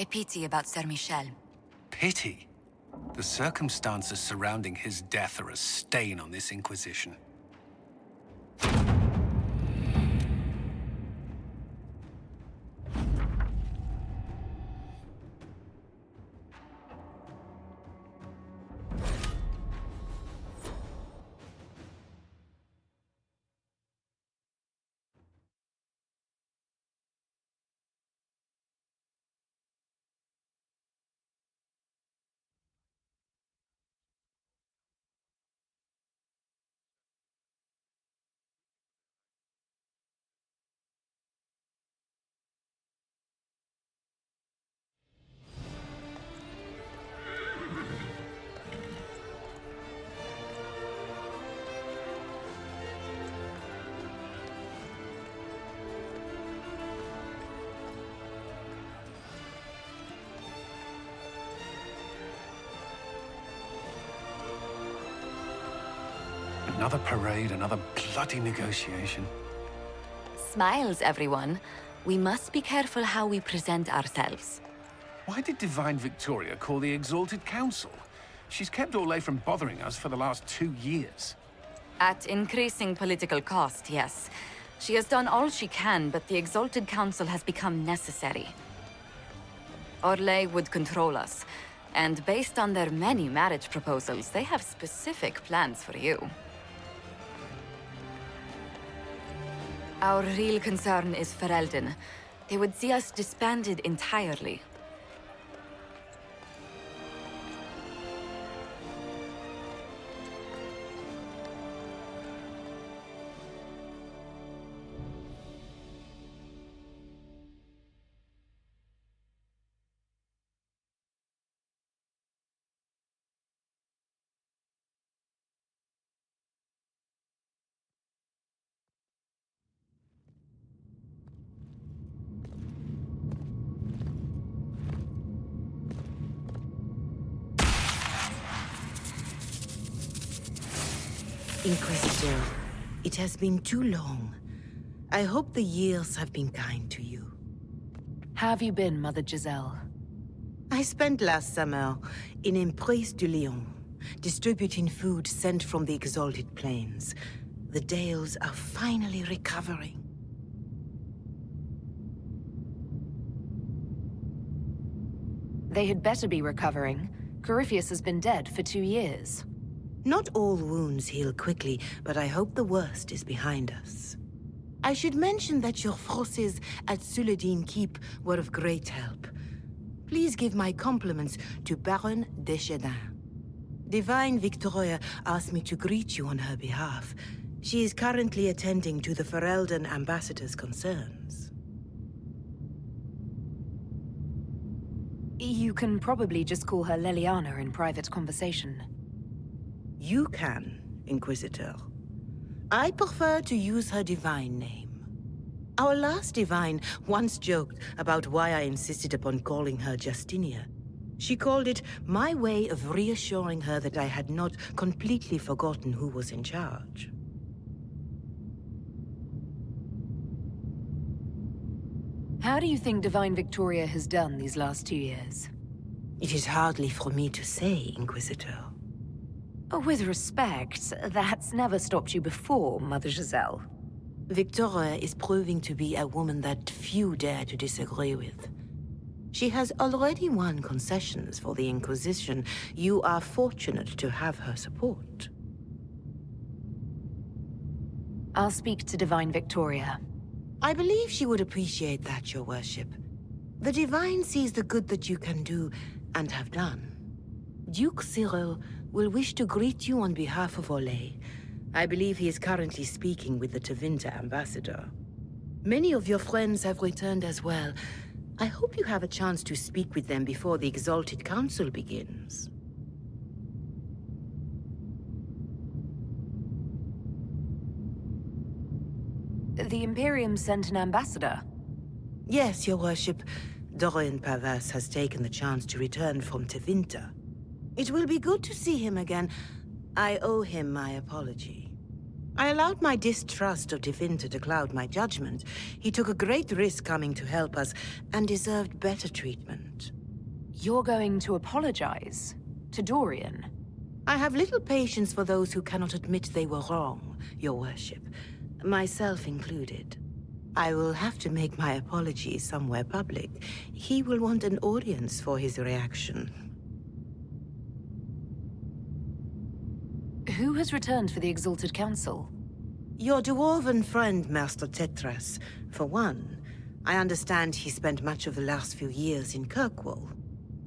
A pity about Sir Michel. Pity? The circumstances surrounding his death are a stain on this Inquisition. Another parade, another bloody negotiation. Smiles, everyone. We must be careful how we present ourselves. Why did Divine Victoria call the Exalted Council? She's kept Orlais from bothering us for the last 2 years. At increasing political cost, yes. She has done all she can, but the Exalted Council has become necessary. Orlais would control us, and based on their many marriage proposals, they have specific plans for you. Our real concern is Ferelden. They would see us disbanded entirely. Inquisitor, it has been too long. I hope the years have been kind to you. How have you been, Mother Giselle? I spent last summer in Emprise du Lion, distributing food sent from the Exalted Plains. The Dales are finally recovering. They had better be recovering. Corypheus has been dead for 2 years. Not all wounds heal quickly, but I hope the worst is behind us. I should mention that your forces at Suladin Keep were of great help. Please give my compliments to Baron Deschedin. Divine Victoria asked me to greet you on her behalf. She is currently attending to the Ferelden ambassador's concerns. You can probably just call her Leliana in private conversation. You can, Inquisitor. I prefer to use her divine name. Our last divine once joked about why I insisted upon calling her Justinia. She called it my way of reassuring her that I had not completely forgotten who was in charge. How do you think Divine Victoria has done these last 2 years? It is hardly for me to say, Inquisitor. With respect, that's never stopped you before, Mother Giselle. Victoria is proving to be a woman that few dare to disagree with. She has already won concessions for the Inquisition. You are fortunate to have her support. I'll speak to Divine Victoria. I believe she would appreciate that, Your Worship. The Divine sees the good that you can do and have done. Duke Cyril will wish to greet you on behalf of Orlais. I believe he is currently speaking with the Tevinter ambassador. Many of your friends have returned as well. I hope you have a chance to speak with them before the Exalted Council begins. The Imperium sent an ambassador. Yes, Your Worship. Dorian Pavas has taken the chance to return from Tevinter. It will be good to see him again. I owe him my apology. I allowed my distrust of Tevinter to cloud my judgment. He took a great risk coming to help us, and deserved better treatment. You're going to apologize? To Dorian? I have little patience for those who cannot admit they were wrong, Your Worship. Myself included. I will have to make my apologies somewhere public. He will want an audience for his reaction. Who has returned for the Exalted Council? Your dwarven friend, Master Tetras. For one, I understand he spent much of the last few years in Kirkwall.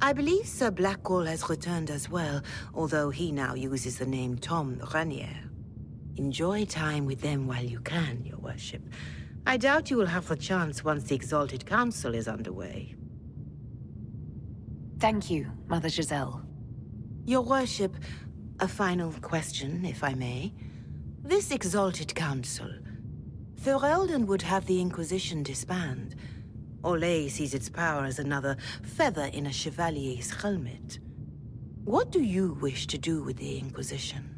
I believe Sir Blackwall has returned as well, although he now uses the name Tom Ranier. Enjoy time with them while you can, Your Worship. I doubt you will have the chance once the Exalted Council is underway. Thank you, Mother Giselle. Your Worship, a final question, if I may. This Exalted Council, Ferelden would have the Inquisition disband. Orlais sees its power as another feather in a chevalier's helmet. What do you wish to do with the Inquisition?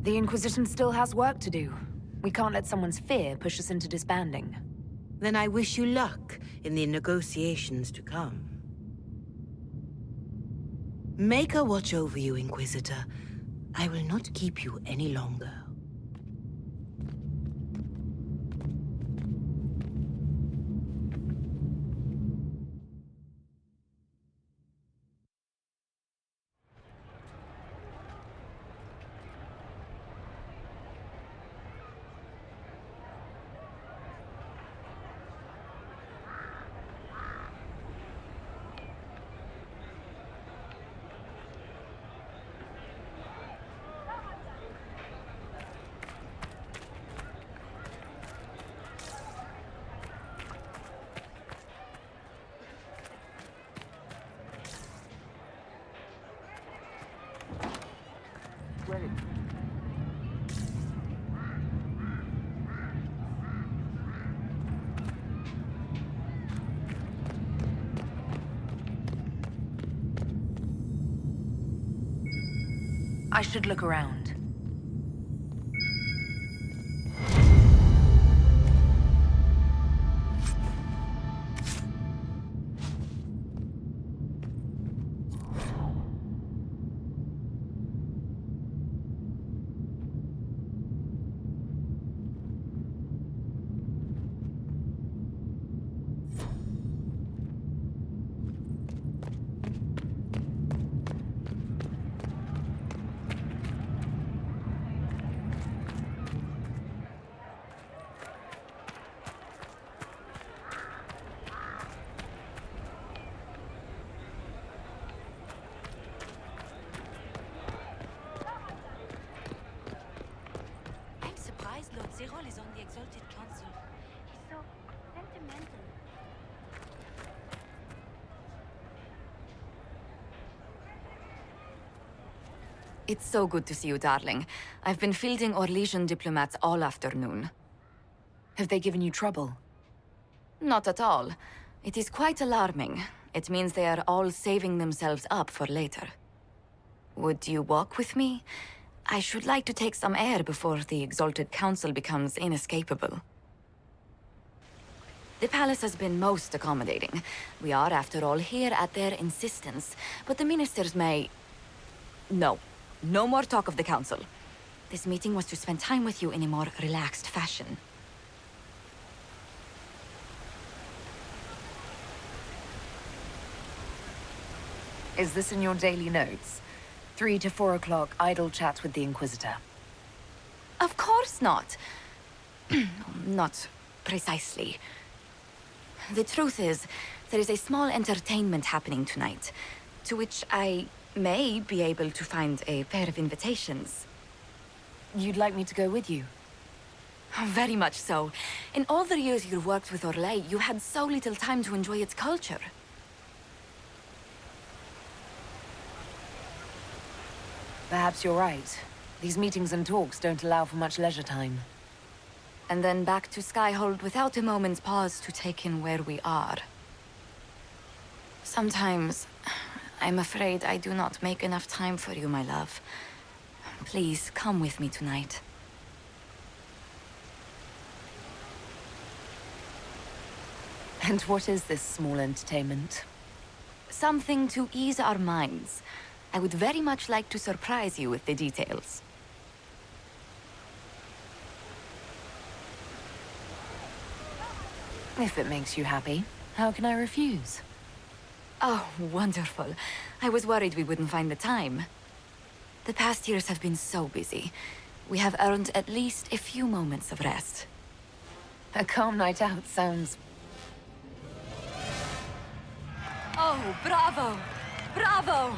The Inquisition still has work to do. We can't let someone's fear push us into disbanding. Then I wish you luck in the negotiations to come. Maker watch over you, Inquisitor. I will not keep you any longer. I should look around. Lord Zerol is on the Exalted Council. He's so sentimental. It's so good to see you, darling. I've been fielding Orlesian diplomats all afternoon. Have they given you trouble? Not at all. It is quite alarming. It means they are all saving themselves up for later. Would you walk with me? I should like to take some air before the Exalted Council becomes inescapable. The palace has been most accommodating. We are, after all, here at their insistence. But the ministers may... No. No more talk of the council. This meeting was to spend time with you in a more relaxed fashion. Is this in your daily notes? 3 to 4 o'clock, idle chat with the Inquisitor. Of course not. Not precisely. The truth is, there is a small entertainment happening tonight, to which I may be able to find a pair of invitations. You'd like me to go with you? Very much so. In all the years you worked with Orlais, you had so little time to enjoy its culture. Perhaps you're right. These meetings and talks don't allow for much leisure time. And then back to Skyhold without a moment's pause to take in where we are. Sometimes, I'm afraid I do not make enough time for you, my love. Please, come with me tonight. And what is this small entertainment? Something to ease our minds. I would very much like to surprise you with the details. If it makes you happy, how can I refuse? Oh, wonderful. I was worried we wouldn't find the time. The past years have been so busy. We have earned at least a few moments of rest. A calm night out sounds... Oh, bravo! Bravo!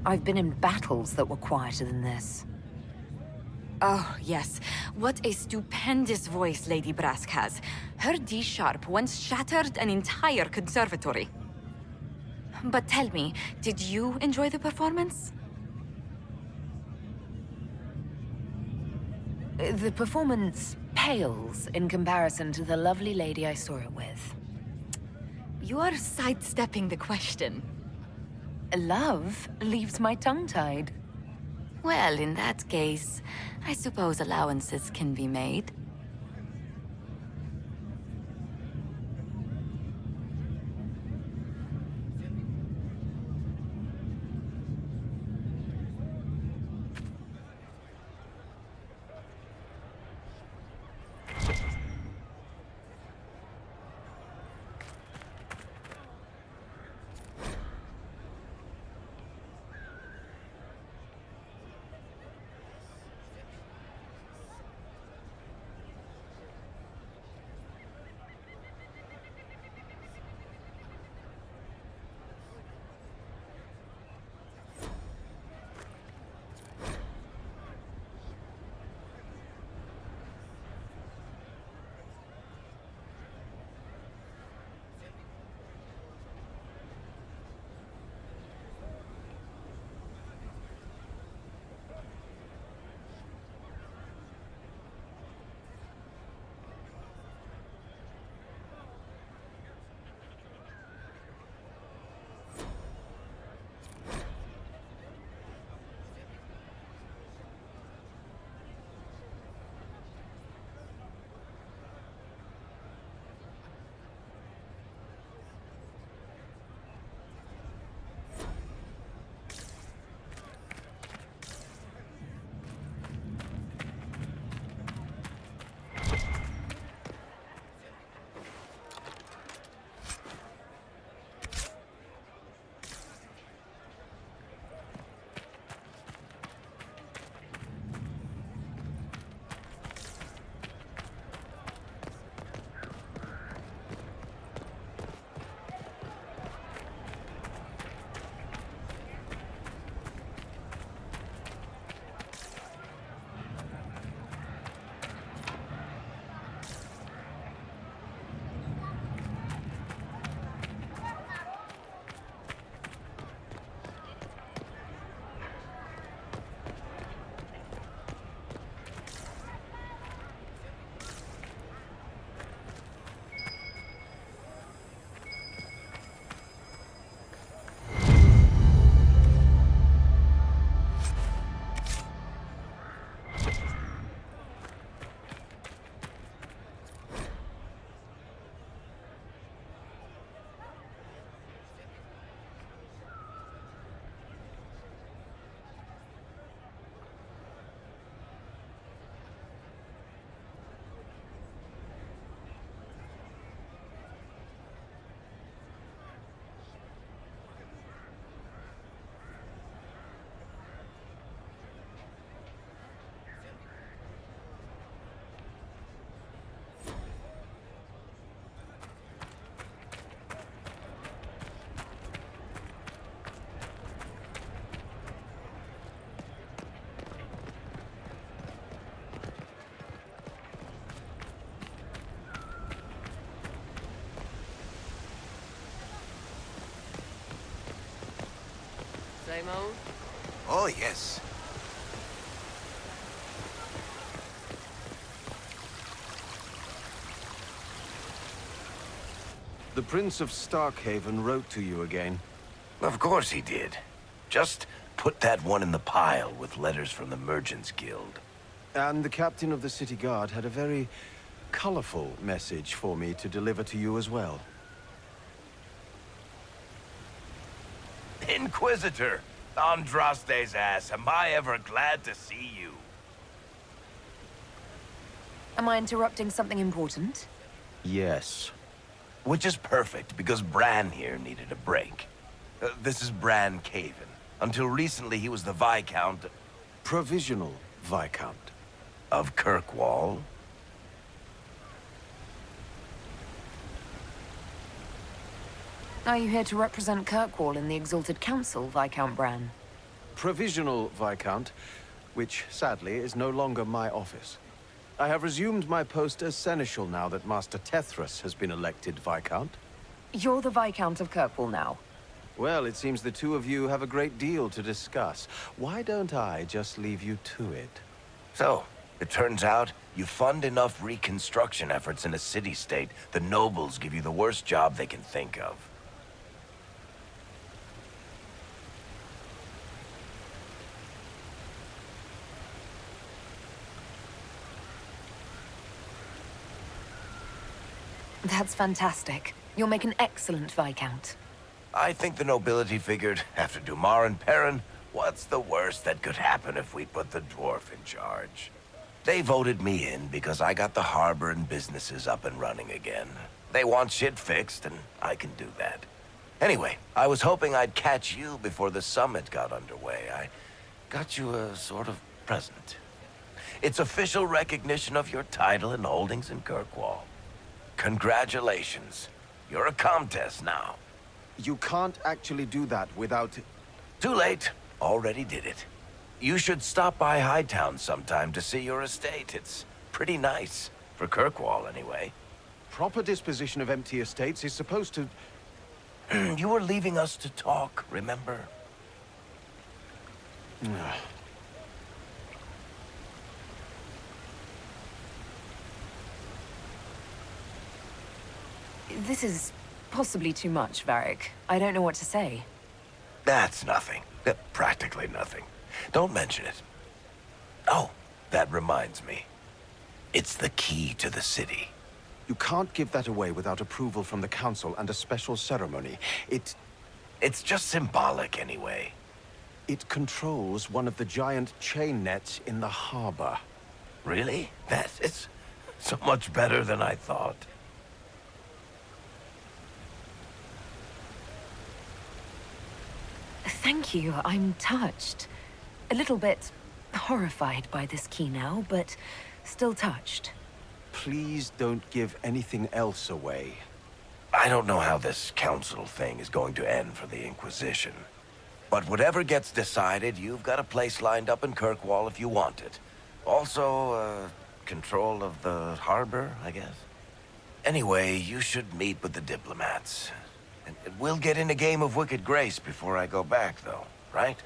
I've been in battles that were quieter than this. Oh, yes. What a stupendous voice Lady Brask has. Her D-sharp once shattered an entire conservatory. But tell me, did you enjoy the performance? The performance pales in comparison to the lovely lady I saw it with. You are sidestepping the question. Love leaves my tongue-tied. Well, in that case, I suppose allowances can be made. Same old? Oh, yes. The Prince of Starkhaven wrote to you again. Of course he did. Just put that one in the pile with letters from the Merchants Guild. And the captain of the city guard had a very colorful message for me to deliver to you as well. Inquisitor! Andraste's ass, am I ever glad to see you? Am I interrupting something important? Yes. Which is perfect, because Bran here needed a break. This is Bran Caven. Until recently, he was the Viscount Provisional Viscount. of Kirkwall. Are you here to represent Kirkwall in the Exalted Council, Viscount Bran? Provisional Viscount, which sadly is no longer my office. I have resumed my post as Seneschal now that Master Tethras has been elected Viscount. You're the Viscount of Kirkwall now. Well, it seems the two of you have a great deal to discuss. Why don't I just leave you to it? So, it turns out, you fund enough reconstruction efforts in a city-state, the nobles give you the worst job they can think of. That's fantastic. You'll make an excellent Viscount. I think the nobility figured, after Dumar and Perrin, what's the worst that could happen if we put the dwarf in charge? They voted me in because I got the harbor and businesses up and running again. They want shit fixed, and I can do that. Anyway, I was hoping I'd catch you before the summit got underway. I got you a sort of present. It's official recognition of your title and holdings in Kirkwall. Congratulations. You're a Comtesse now. You can't actually do that without... Too late. Already did it. You should stop by Hightown sometime to see your estate. It's pretty nice. For Kirkwall, anyway. Proper disposition of empty estates is supposed to... You were leaving us to talk, remember? This is possibly too much, Varric. I don't know what to say. That's nothing. Practically nothing. Don't mention it. Oh, that reminds me. It's the key to the city. You can't give that away without approval from the council and a special ceremony. It's just symbolic anyway. It controls one of the giant chain nets in the harbor. Really? That is so much better than I thought. Thank you. I'm touched. A little bit horrified by this key now, but still touched. Please don't give anything else away. I don't know how this council thing is going to end for the Inquisition. But whatever gets decided, you've got a place lined up in Kirkwall if you want it. Also, control of the harbor, I guess. Anyway, you should meet with the diplomats. And we'll get in a game of Wicked Grace before I go back, though, right?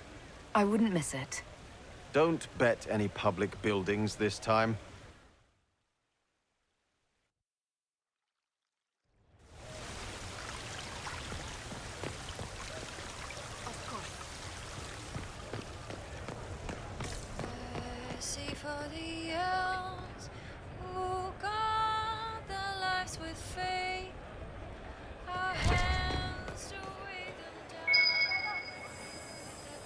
I wouldn't miss it. Don't bet any public buildings this time. See for the elves who guard their lives with faith. Our hands to weigh them down with the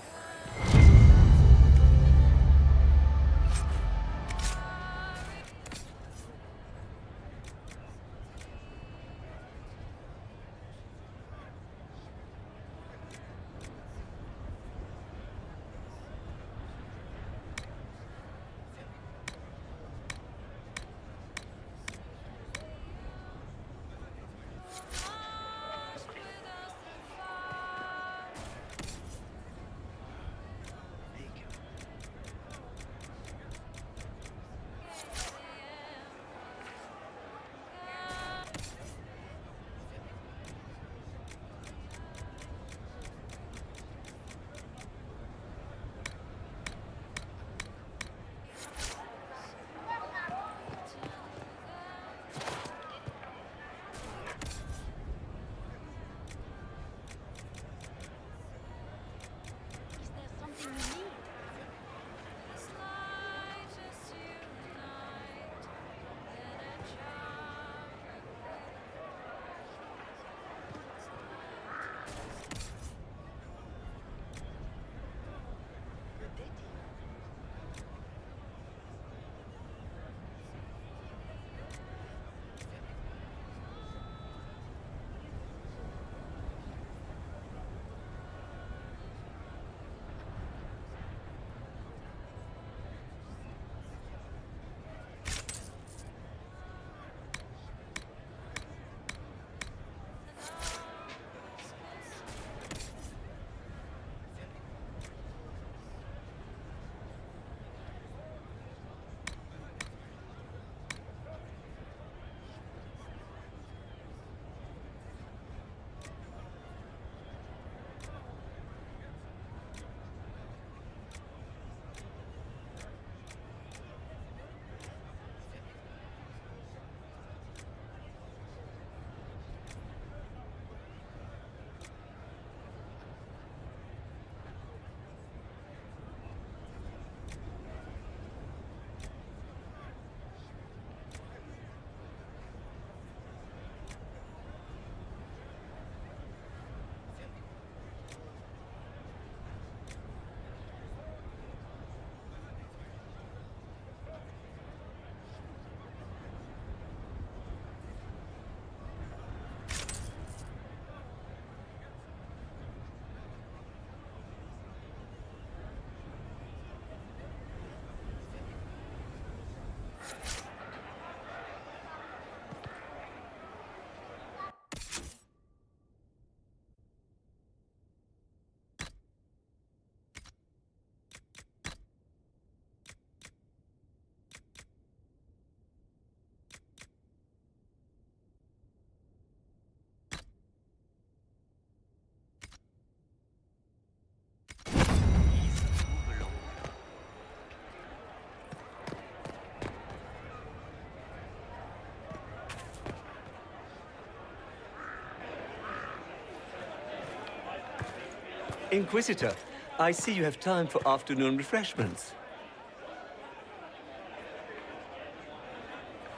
Inquisitor, I see you have time for afternoon refreshments.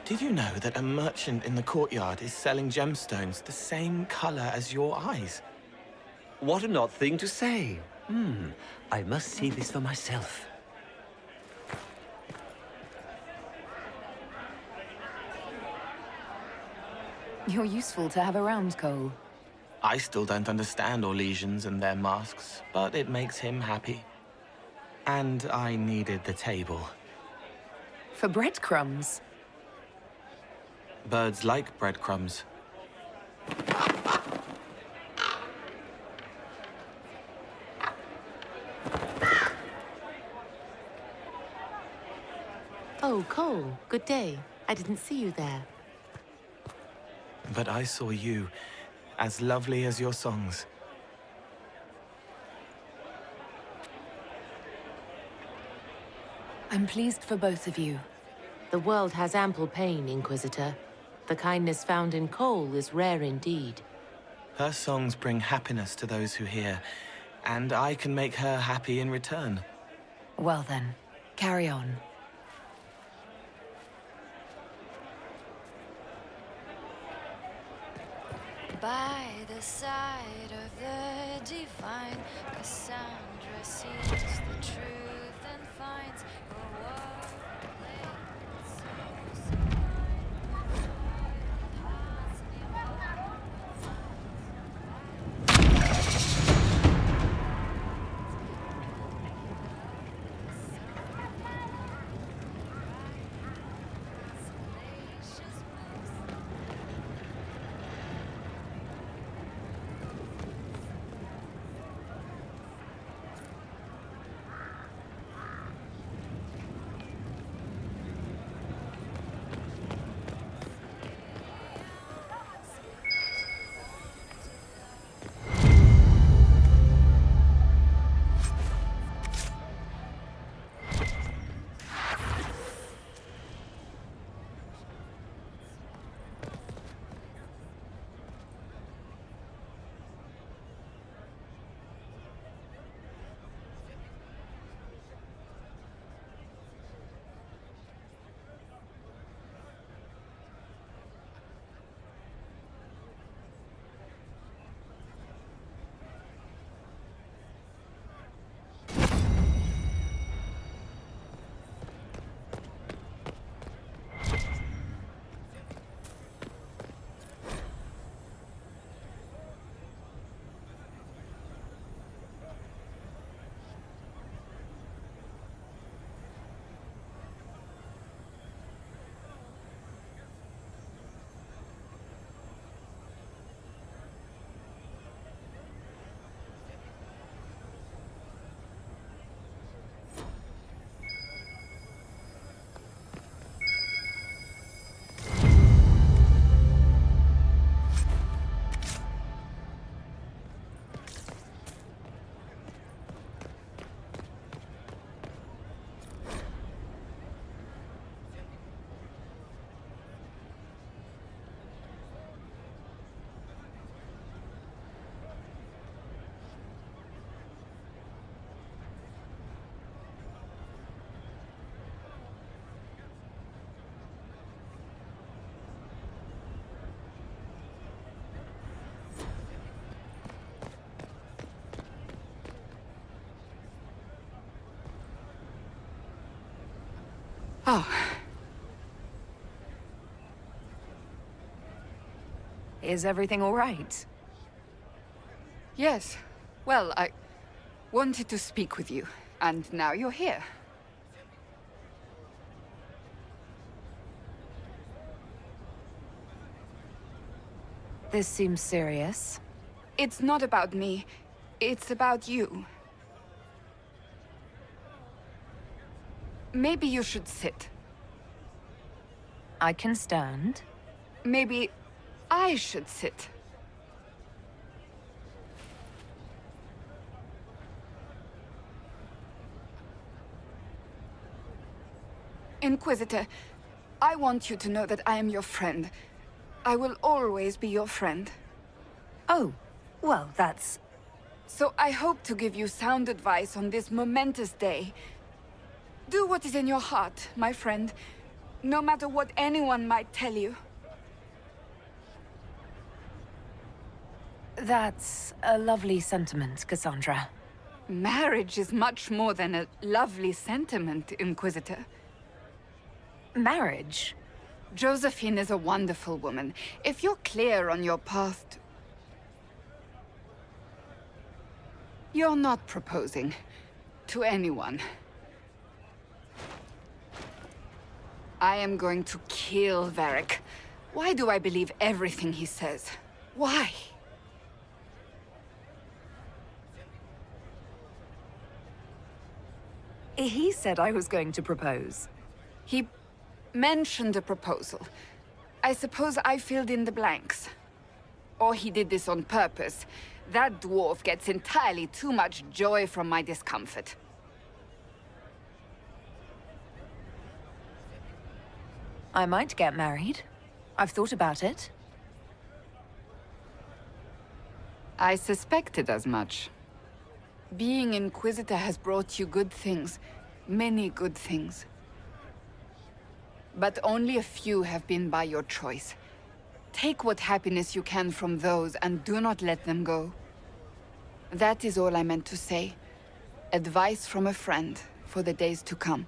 Did you know that a merchant in the courtyard is selling gemstones the same color as your eyes? What an odd thing to say. I must see this for myself. You're useful to have around, Cole. I still don't understand Orlesians and their masks, but it makes him happy. And I needed the table. For breadcrumbs. Birds like breadcrumbs. Oh, Cole, good day. I didn't see you there. But I saw you, as lovely as your songs. I'm pleased for both of you. The world has ample pain, Inquisitor. The kindness found in Cole is rare indeed. Her songs bring happiness to those who hear, and I can make her happy in return. Well then, carry on. By the side of the divine, Cassandra seeks the truth and finds her world laid so Oh. Is everything all right? Yes. Well, I wanted to speak with you, and now you're here. This seems serious. It's not about me. It's about you. Maybe you should sit. I can stand. Maybe I should sit. Inquisitor, I want you to know that I am your friend. I will always be your friend. Oh, well, that's So I hope to give you sound advice on this momentous day. Do what is in your heart, my friend, no matter what anyone might tell you. That's a lovely sentiment, Cassandra. Marriage is much more than a lovely sentiment, Inquisitor. Marriage? Josephine is a wonderful woman. If you're clear on your path You're not proposing to anyone. I am going to kill Varric. Why do I believe everything he says? Why? He said I was going to propose. He mentioned a proposal. I suppose I filled in the blanks. Or he did this on purpose. That dwarf gets entirely too much joy from my discomfort. I might get married. I've thought about it. I suspected as much. Being Inquisitor has brought you good things. Many good things. But only a few have been by your choice. Take what happiness you can from those and do not let them go. That is all I meant to say. Advice from a friend for the days to come.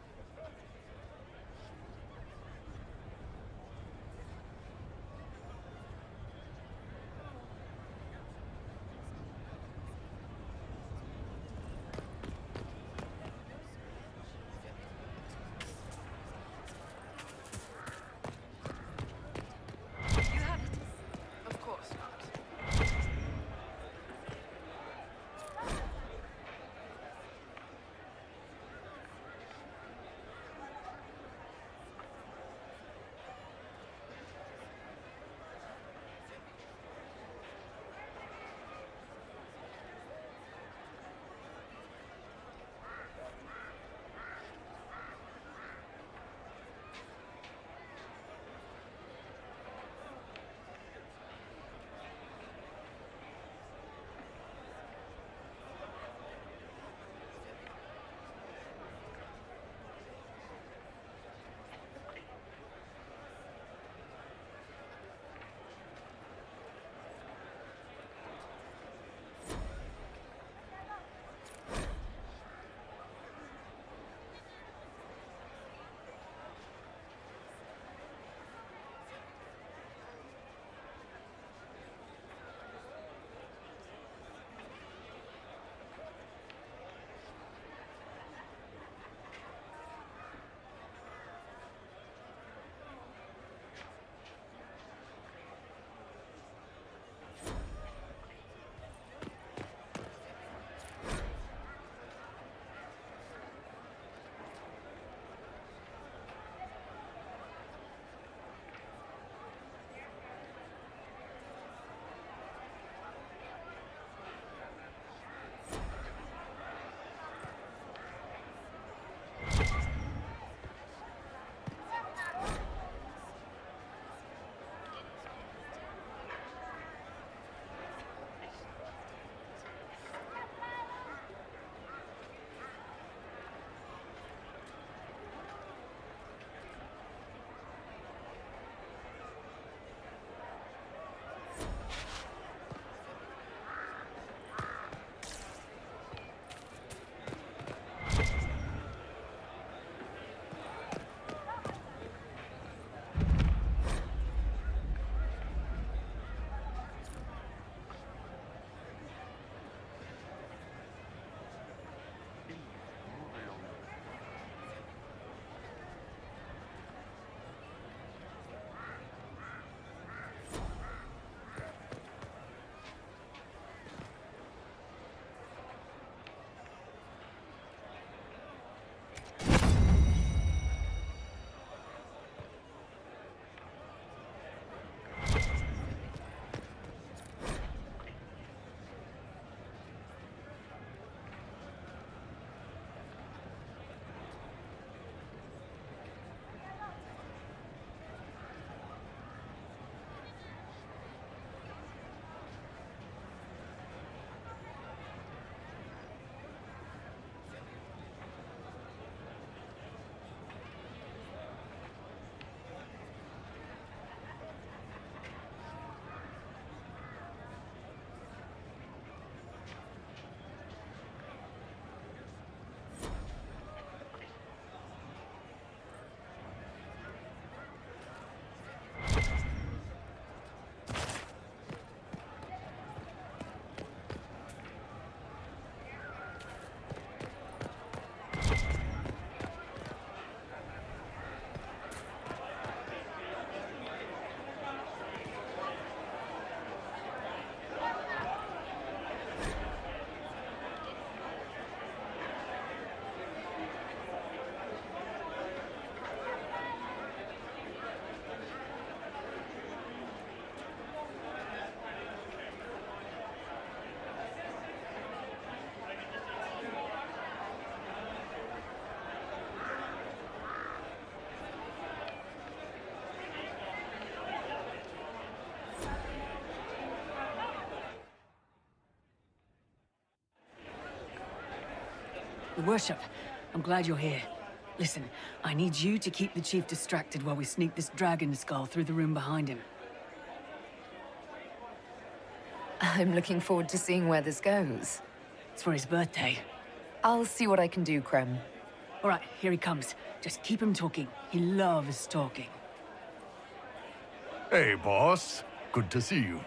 Your worship, I'm glad you're here. Listen, I need you to keep the chief distracted while we sneak this dragon skull through the room behind him. I'm looking forward to seeing where this goes. It's for his birthday. I'll see what I can do, Krem. All right, here he comes. Just keep him talking. He loves talking. Hey, boss. Good to see you.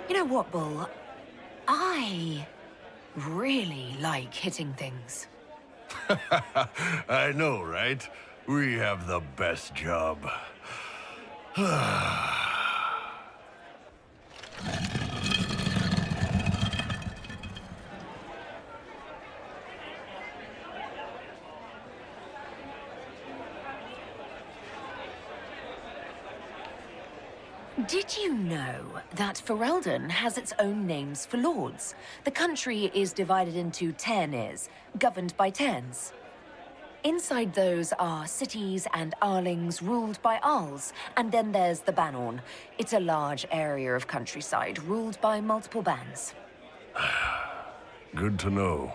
You know what, Bull? I really like hitting things. I know, right? We have the best job. Did you know that Ferelden has its own names for lords? The country is divided into Ternes, governed by Terns. Inside those are cities and Arlings ruled by Arls, and then there's the Banorn. It's a large area of countryside ruled by multiple bands. Good to know.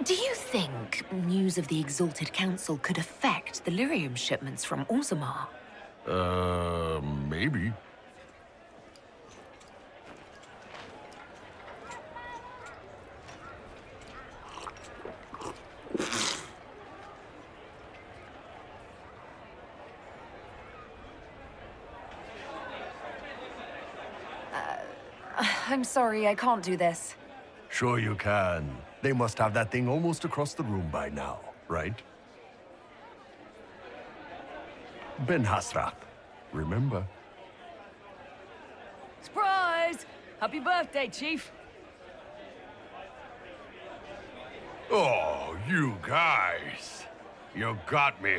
Do you think news of the Exalted Council could affect the lyrium shipments from Orzammar? Maybe. I'm sorry, I can't do this. Sure you can. They must have that thing almost across the room by now, right? Ben Hasrath, remember? Surprise! Happy birthday, Chief! Oh, you guys. You got me.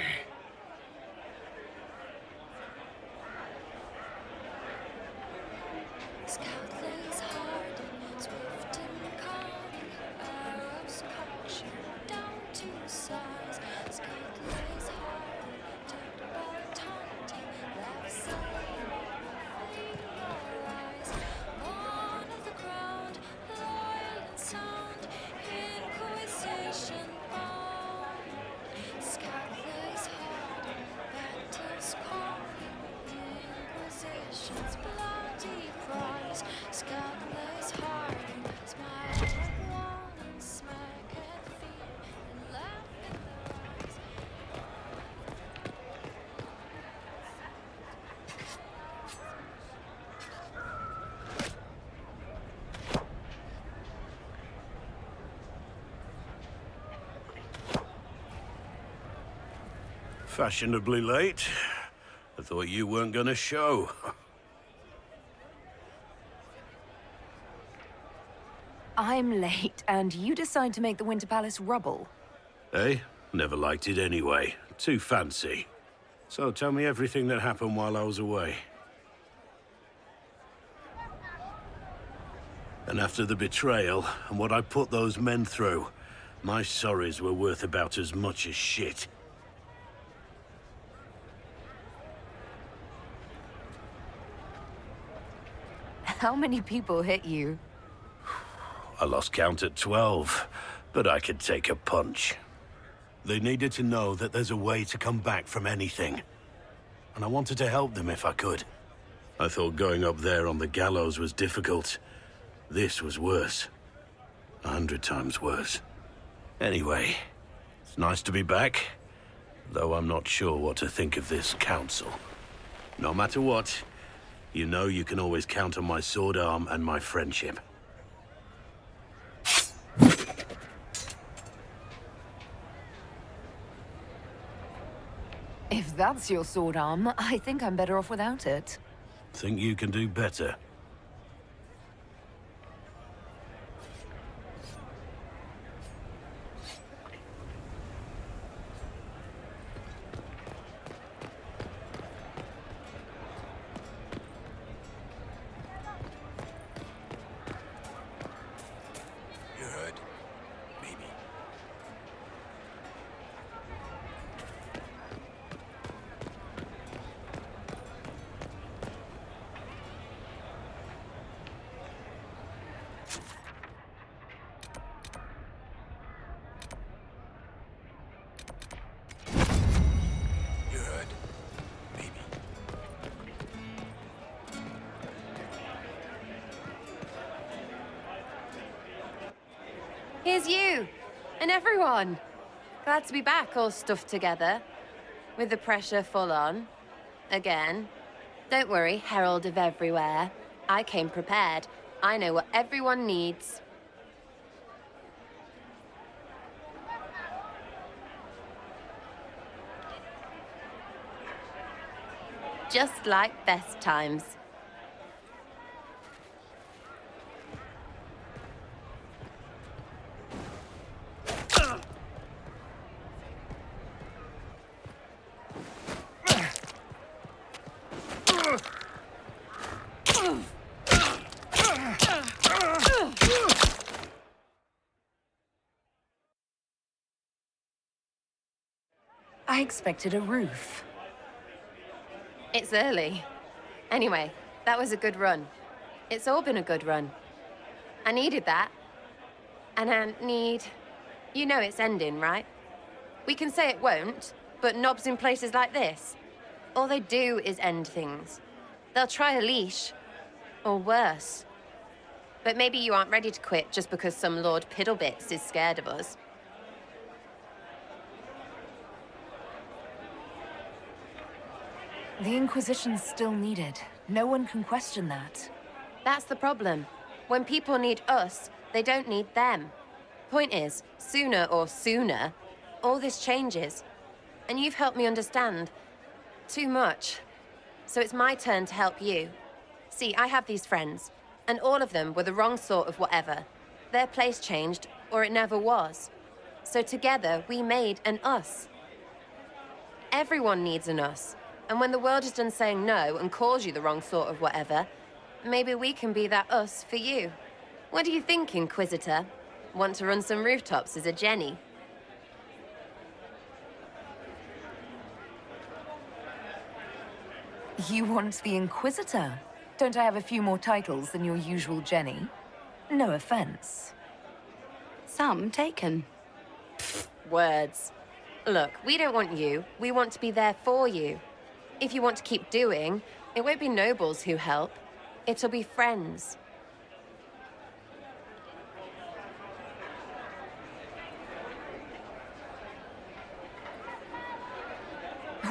Fashionably late. I thought you weren't gonna show. I'm late, and you decide to make the Winter Palace rubble. Eh? Never liked it anyway. Too fancy. So tell me everything that happened while I was away. And after the betrayal, and what I put those men through, my sorries were worth about as much as shit. How many people hit you? I lost count at 12, but I could take a punch. They needed to know that there's a way to come back from anything. And I wanted to help them if I could. I thought going up there on the gallows was difficult. This was worse. 100 times worse. Anyway, it's nice to be back, though I'm not sure what to think of this council. No matter what, you know you can always count on my sword arm and my friendship. If that's your sword arm, I think I'm better off without it. Think you can do better? Here's you, and everyone. Glad to be back, all stuffed together. With the pressure full on. Again. Don't worry, herald of everywhere. I came prepared. I know what everyone needs. Just like best times. I expected a roof. It's early. Anyway, that was a good run. It's all been a good run. I needed that. And I need... You know it's ending, right? We can say it won't, but knobs in places like this, all they do is end things. They'll try a leash. Or worse. But maybe you aren't ready to quit just because some Lord Piddlebits is scared of us. The Inquisition's still needed. No one can question that. That's the problem. When people need us, they don't need them. Point is, sooner, all this changes. And you've helped me understand. Too much. So it's my turn to help you. See, I have these friends, and all of them were the wrong sort of whatever. Their place changed, or it never was. So together, we made an us. Everyone needs an us. And when the world is done saying no and calls you the wrong sort of whatever, maybe we can be that us for you. What do you think, Inquisitor? Want to run some rooftops as a Jenny? You want the Inquisitor? Don't I have a few more titles than your usual Jenny? No offense. Some taken. Words. Look, we don't want you. We want to be there for you. If you want to keep doing, it won't be nobles who help. It'll be friends.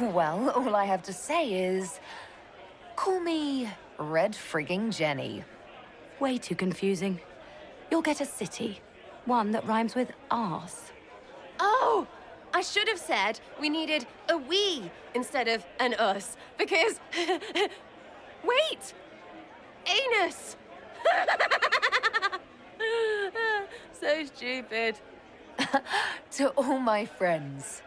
Well, all I have to say is... Call me Red Frigging Jenny. Way too confusing. You'll get a city. One that rhymes with arse. Oh! I should have said we needed a we instead of an us, because... Wait! Anus! So stupid. To all my friends.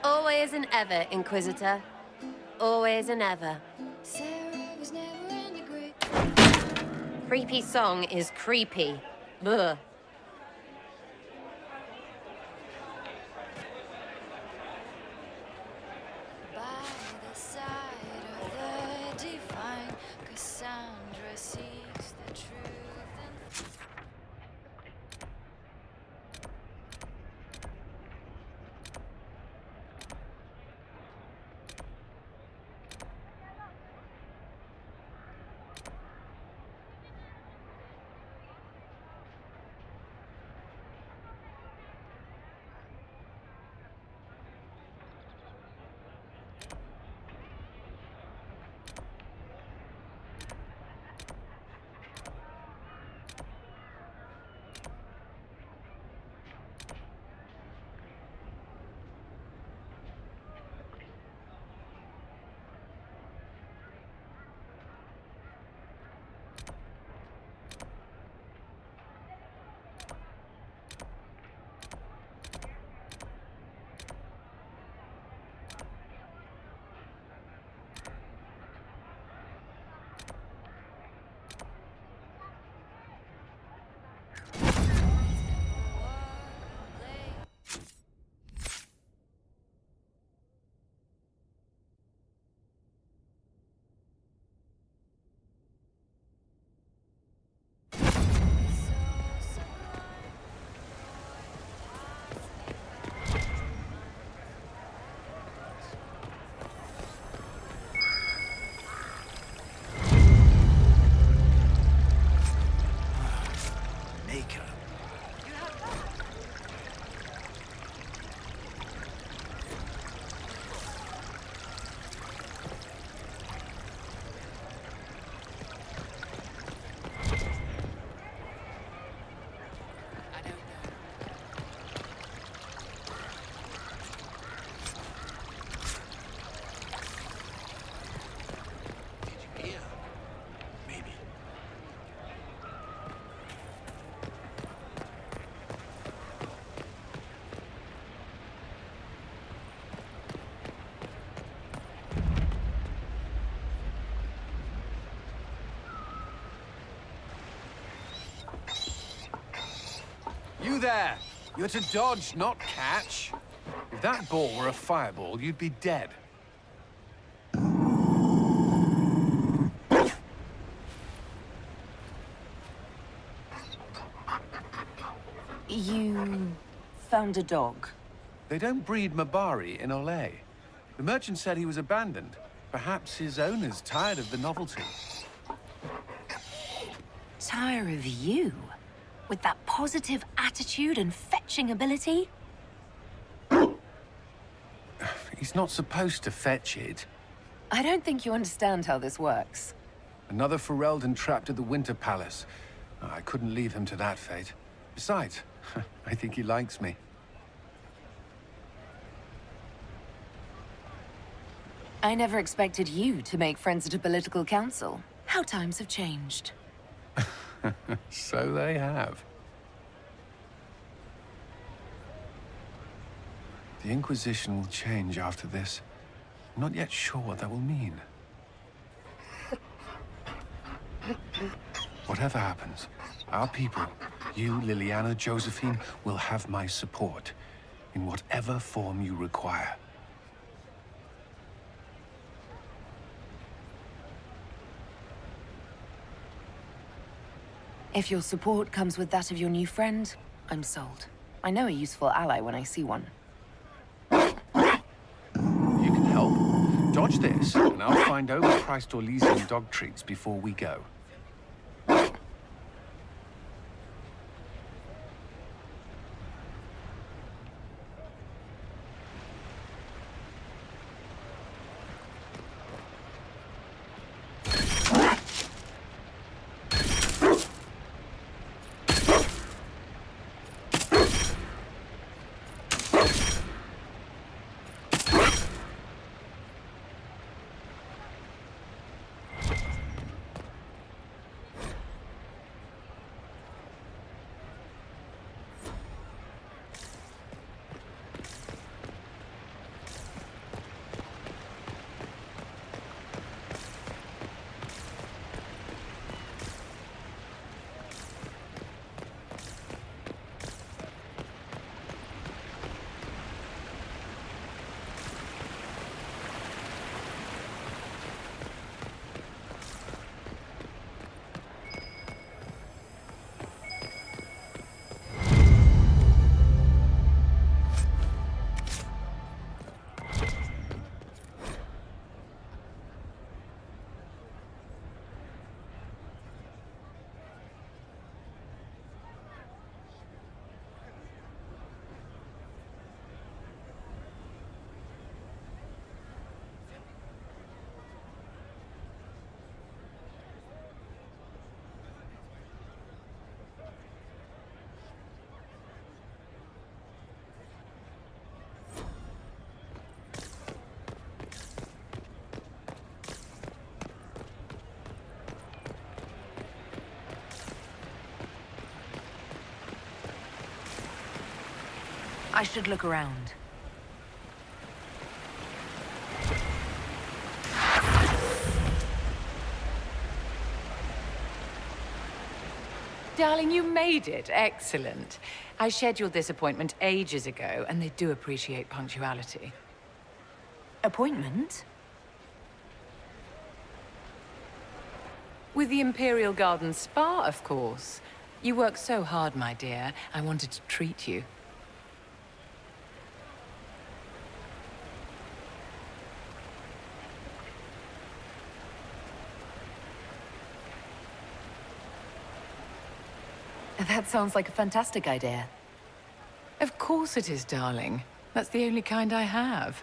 Always and ever, Inquisitor. Always and ever. Creepy song is creepy. Ugh. there! You're to dodge, not catch. If that ball were a fireball, you'd be dead. You found a dog? They don't breed Mabari in Olay. The merchant said he was abandoned. Perhaps his owner's tired of the novelty. Tire of you? With that positive attitude and fetching ability? He's not supposed to fetch it. I don't think you understand how this works. Another Ferelden trapped at the Winter Palace. I couldn't leave him to that fate. Besides, I think he likes me. I never expected you to make friends at a political council. How times have changed. So they have. The Inquisition will change after this. I'm not yet sure what that will mean. Whatever happens, our people, you, Liliana, Josephine, will have my support in whatever form you require. If your support comes with that of your new friend, I'm sold. I know a useful ally when I see one. You can help. Dodge this, and I'll find overpriced Orlesian dog treats before we go. I should look around. Darling, you made it. Excellent. I scheduled this appointment ages ago, and they do appreciate punctuality. Appointment? With the Imperial Garden Spa, of course. You work so hard, my dear. I wanted to treat you. That sounds like a fantastic idea. Of course it is, darling. That's the only kind I have.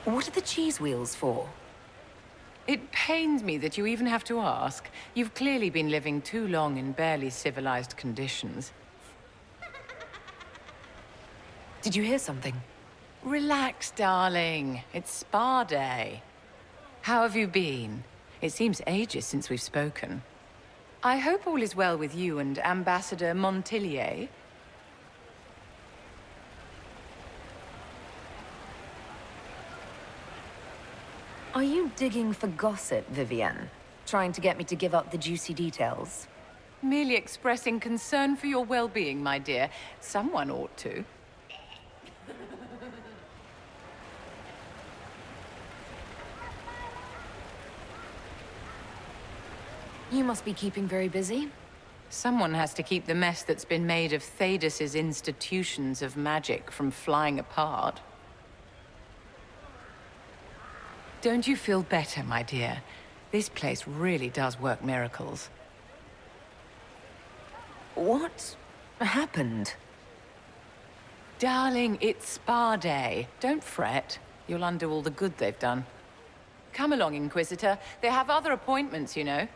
What are the cheese wheels for? It pains me that you even have to ask. You've clearly been living too long in barely civilized conditions. Did you hear something? Relax, darling. It's spa day. How have you been? It seems ages since we've spoken. I hope all is well with you and Ambassador Montillier. Are you digging for gossip, Vivienne? Trying to get me to give up the juicy details? Merely expressing concern for your well-being, my dear. Someone ought to. You must be keeping very busy. Someone has to keep the mess that's been made of Thadis's institutions of magic from flying apart. Don't you feel better, my dear? This place really does work miracles. What happened? Darling, it's spa day. Don't fret. You'll undo all the good they've done. Come along, Inquisitor. They have other appointments, you know.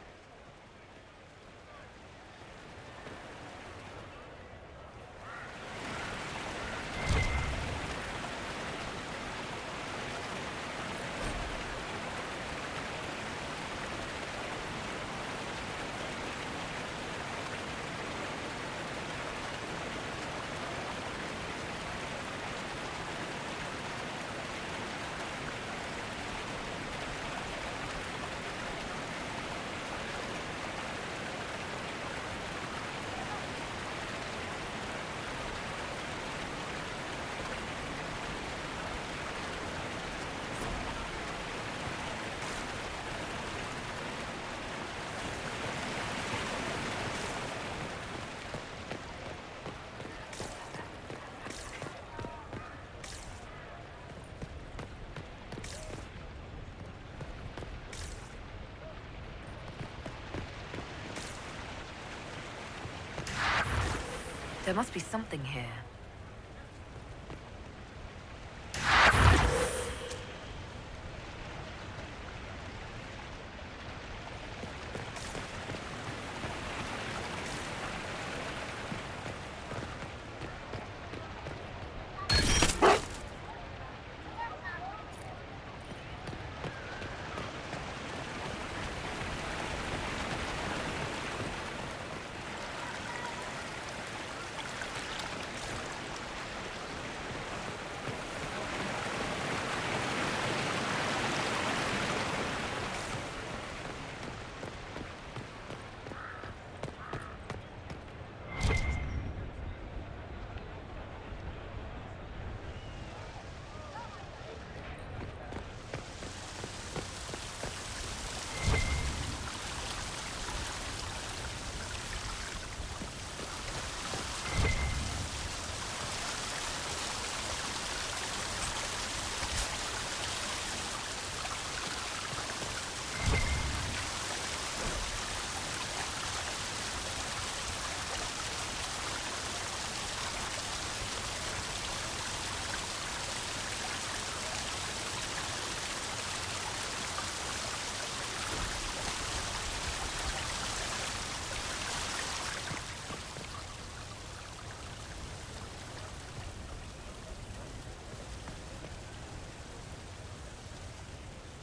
There must be something here.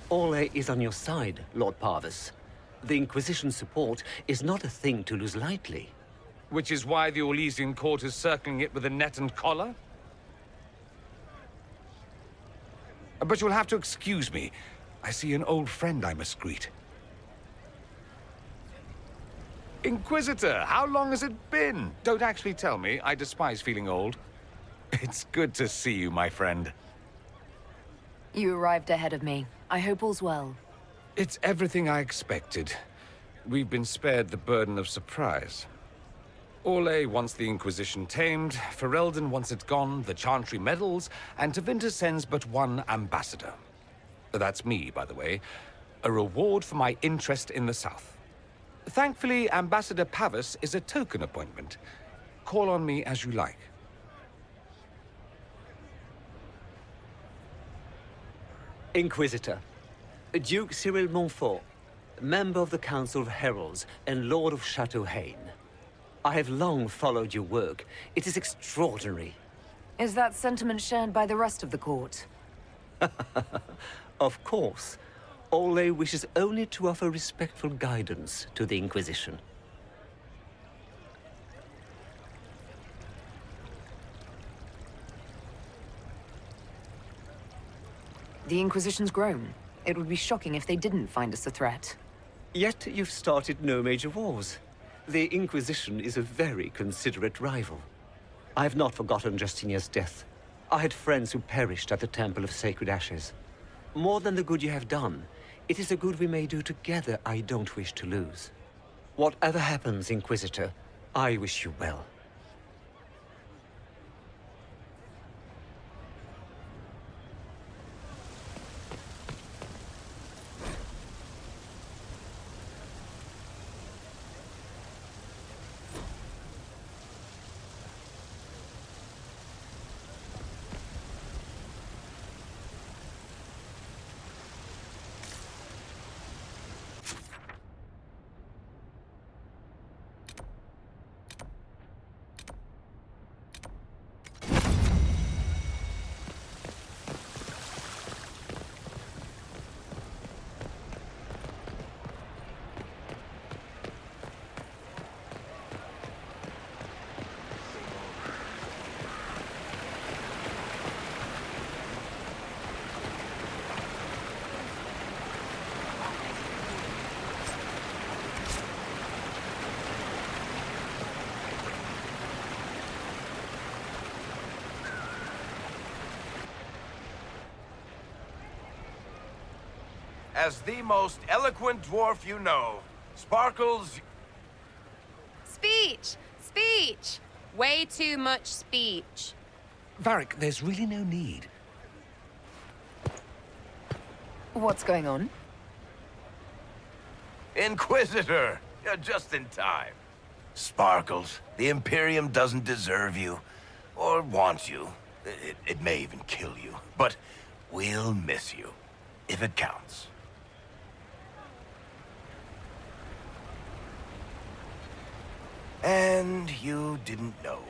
Orlais is on your side, Lord Parvis. The Inquisition's support is not a thing to lose lightly. Which is why the Orlesian court is circling it with a net and collar? But you'll have to excuse me. I see an old friend I must greet. Inquisitor, how long has it been? Don't actually tell me. I despise feeling old. It's good to see you, my friend. You arrived ahead of me. I hope all's well. It's everything I expected. We've been spared the burden of surprise. Orlais wants the Inquisition tamed, Ferelden wants it gone, the Chantry medals, and Tevinter sends but one ambassador. That's me, by the way. A reward for my interest in the South. Thankfully, Ambassador Pavis is a token appointment. Call on me as you like. Inquisitor, Duke Cyril Montfort, member of the Council of Heralds and Lord of Chateau Haine. I have long followed your work. It is extraordinary. Is that sentiment shared by the rest of the court? Of course. Orlais wishes only to offer respectful guidance to the Inquisition. The Inquisition's grown. It would be shocking if they didn't find us a threat. Yet you've started no major wars. The Inquisition is a very considerate rival. I have not forgotten Justinian's death. I had friends who perished at the Temple of Sacred Ashes. More than the good you have done, it is a good we may do together I don't wish to lose. Whatever happens, Inquisitor, I wish you well. As the most eloquent dwarf you know, Sparkles... Speech! Speech! Way too much speech. Varric, there's really no need. What's going on? Inquisitor! You're just in time. Sparkles, the Imperium doesn't deserve you. Or want you. It may even kill you. But we'll miss you. If it counts. And you didn't know.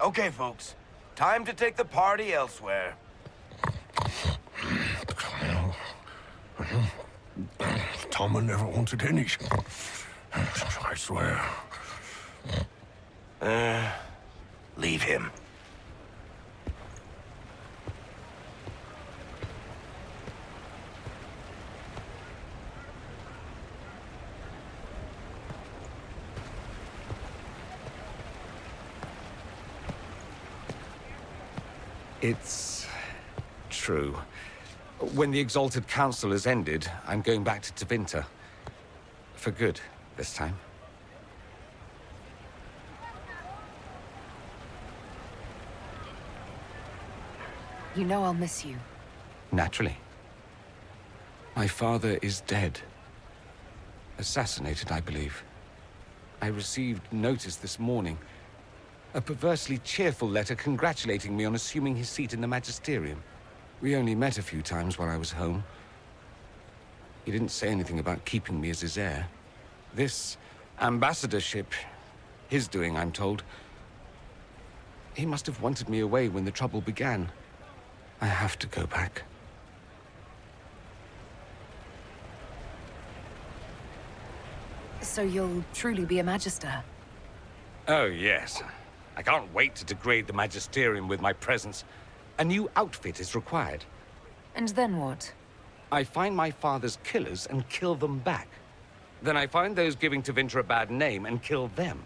Okay, folks. Time to take the party elsewhere. Toma never wanted any. I swear. Leave him. It's true. When the Exalted Council has ended, I'm going back to Tevinter. For good, this time. You know I'll miss you. Naturally. My father is dead. Assassinated, I believe. I received notice this morning. A perversely cheerful letter congratulating me on assuming his seat in the Magisterium. We only met a few times while I was home. He didn't say anything about keeping me as his heir. This ambassadorship, his doing, I'm told. He must have wanted me away when the trouble began. I have to go back. So you'll truly be a Magister? Oh, yes. I can't wait to degrade the Magisterium with my presence. A new outfit is required. And then what? I find my father's killers and kill them back. Then I find those giving Tevinter a bad name and kill them.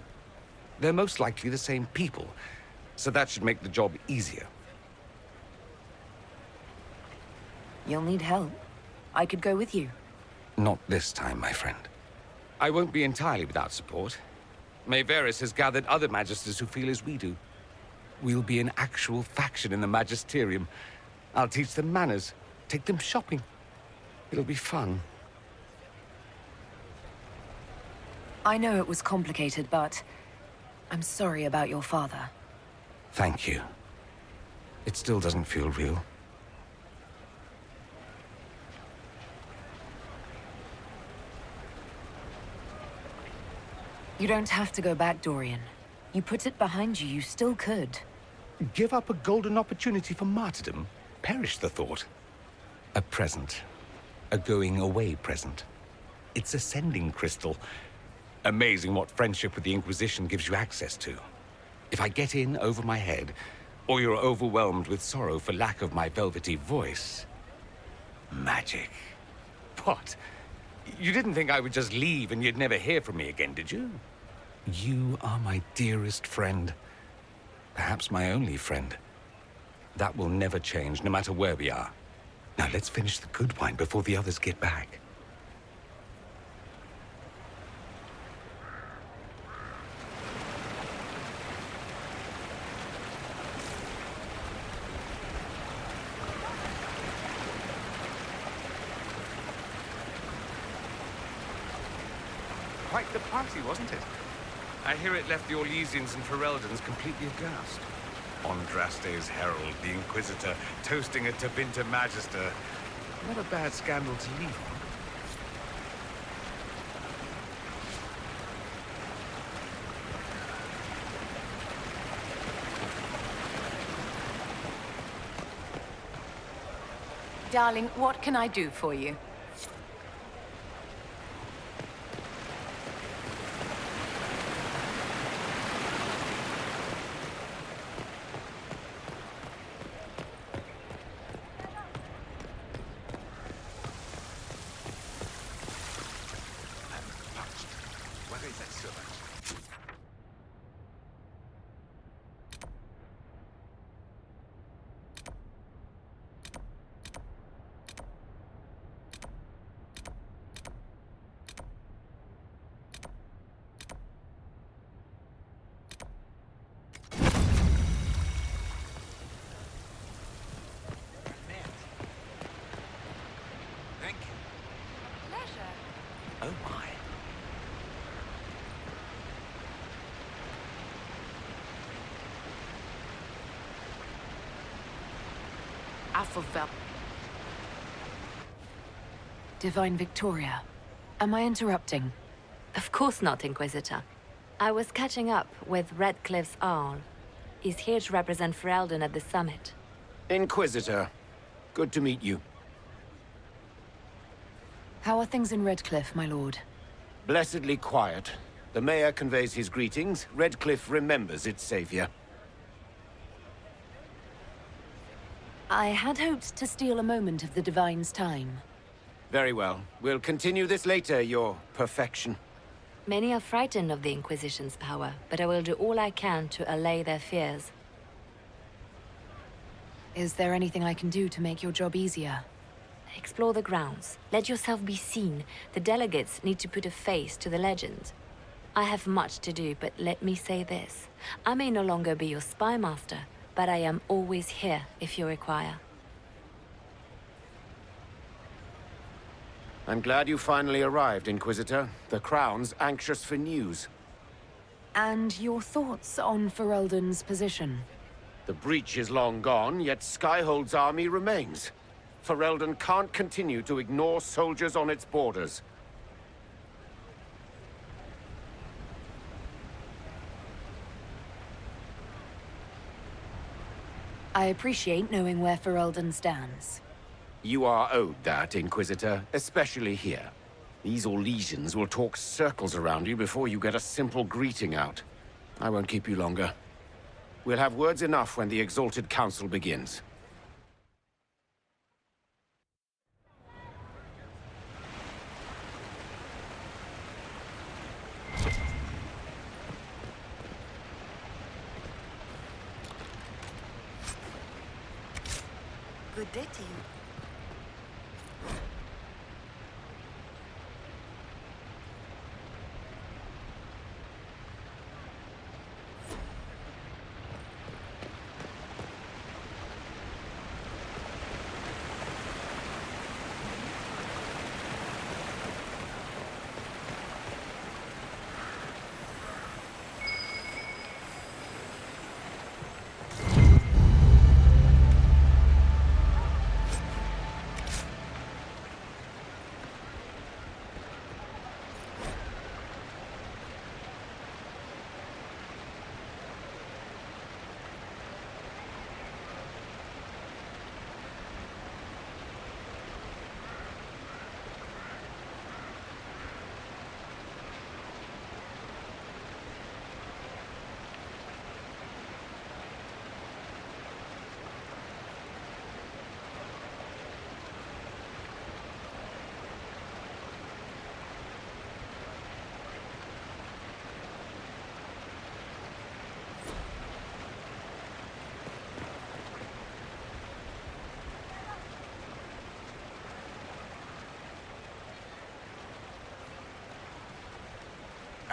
They're most likely the same people, so that should make the job easier. You'll need help. I could go with you. Not this time, my friend. I won't be entirely without support. Maevaris has gathered other Magisters who feel as we do. We'll be an actual faction in the Magisterium. I'll teach them manners, take them shopping. It'll be fun. I know it was complicated, but I'm sorry about your father. Thank you. It still doesn't feel real. You don't have to go back, Dorian. You put it behind you, you still could. Give up a golden opportunity for martyrdom? Perish the thought. A present. A going-away present. It's a sending crystal. Amazing what friendship with the Inquisition gives you access to. If I get in over my head, or you're overwhelmed with sorrow for lack of my velvety voice, Magic. What? You didn't think I would just leave and you'd never hear from me again, did you? You are my dearest friend. Perhaps my only friend. That will never change, no matter where we are. Now let's finish the good wine before the others get back. Quite the party, wasn't it? I hear it left the Orlesians and Fereldans completely aghast. Andraste's herald, the Inquisitor, toasting a Tevinter Magister. Not a bad scandal to leave on. Darling, what can I do for you? Oh my. Alphabet. Divine Victoria, am I interrupting? Of course not, Inquisitor. I was catching up with Redcliffe's Arl. He's here to represent Ferelden at the summit. Inquisitor, good to meet you. How are things in Redcliffe, my lord? Blessedly quiet. The mayor conveys his greetings. Redcliffe remembers its savior. I had hoped to steal a moment of the Divine's time. Very well. We'll continue this later, your perfection. Many are frightened of the Inquisition's power, but I will do all I can to allay their fears. Is there anything I can do to make your job easier? Explore the grounds. Let yourself be seen. The delegates need to put a face to the legend. I have much to do, but let me say this. I may no longer be your spy master, but I am always here if you require. I'm glad you finally arrived, Inquisitor. The Crown's anxious for news. And your thoughts on Ferelden's position? The breach is long gone, yet Skyhold's army remains. Ferelden can't continue to ignore soldiers on its borders. I appreciate knowing where Ferelden stands. You are owed that, Inquisitor, especially here. These Orlesians will talk circles around you before you get a simple greeting out. I won't keep you longer. We'll have words enough when the Exalted Council begins. Good day to you.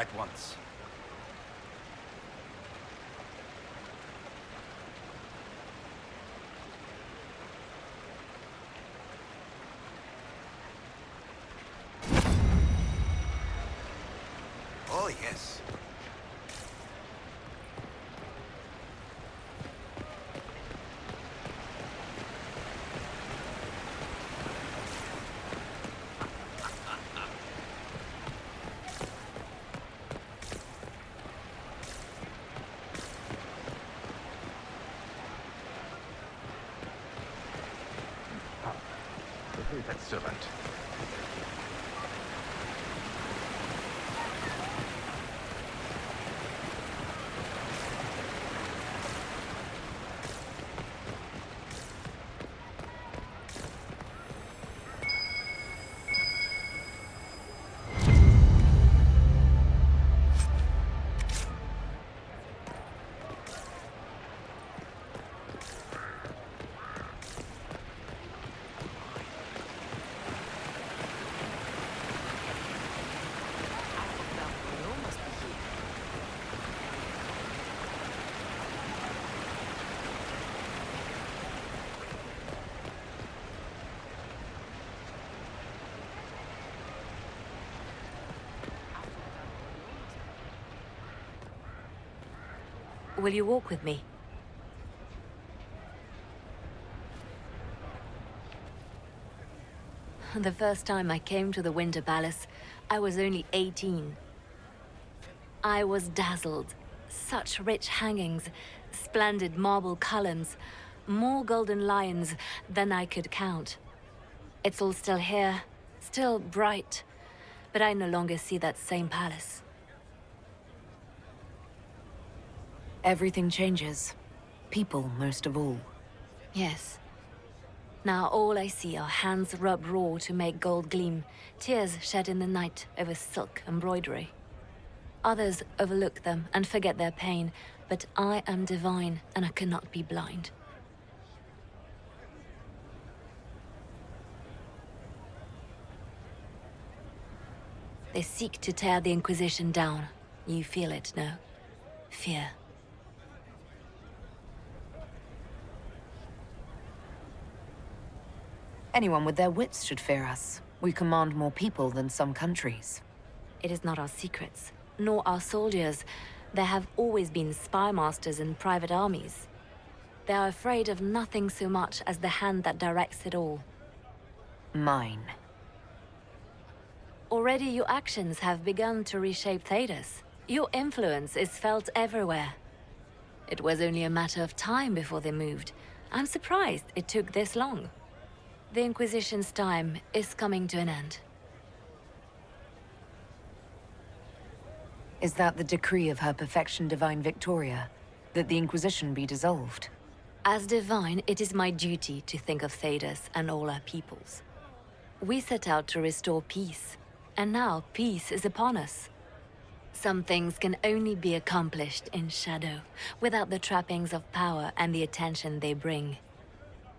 At once. Oh, yes. That servant. Will you walk with me? The first time I came to the Winter Palace, I was only 18. I was dazzled. Such rich hangings, splendid marble columns, more golden lions than I could count. It's all still here, still bright, but I no longer see that same palace. Everything changes. People, most of all. Yes. Now all I see are hands rubbed raw to make gold gleam, tears shed in the night over silk embroidery. Others overlook them and forget their pain, but I am divine and I cannot be blind. They seek to tear the Inquisition down. You feel it, no? Fear. Anyone with their wits should fear us. We command more people than some countries. It is not our secrets, nor our soldiers. There have always been spy masters and private armies. They are afraid of nothing so much as the hand that directs it all. Mine. Already your actions have begun to reshape Thedas. Your influence is felt everywhere. It was only a matter of time before they moved. I'm surprised it took this long. The Inquisition's time is coming to an end. Is that the decree of Her Perfection Divine Victoria? That the Inquisition be dissolved? As divine, it is my duty to think of Thedas and all our peoples. We set out to restore peace, and now peace is upon us. Some things can only be accomplished in shadow, without the trappings of power and the attention they bring.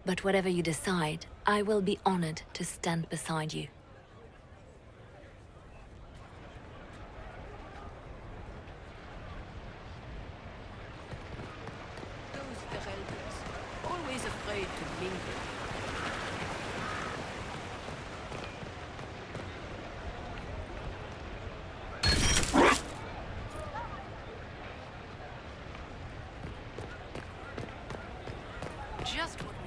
But whatever you decide, I will be honored to stand beside you. Those Ferelkers, always afraid to mingle. Just what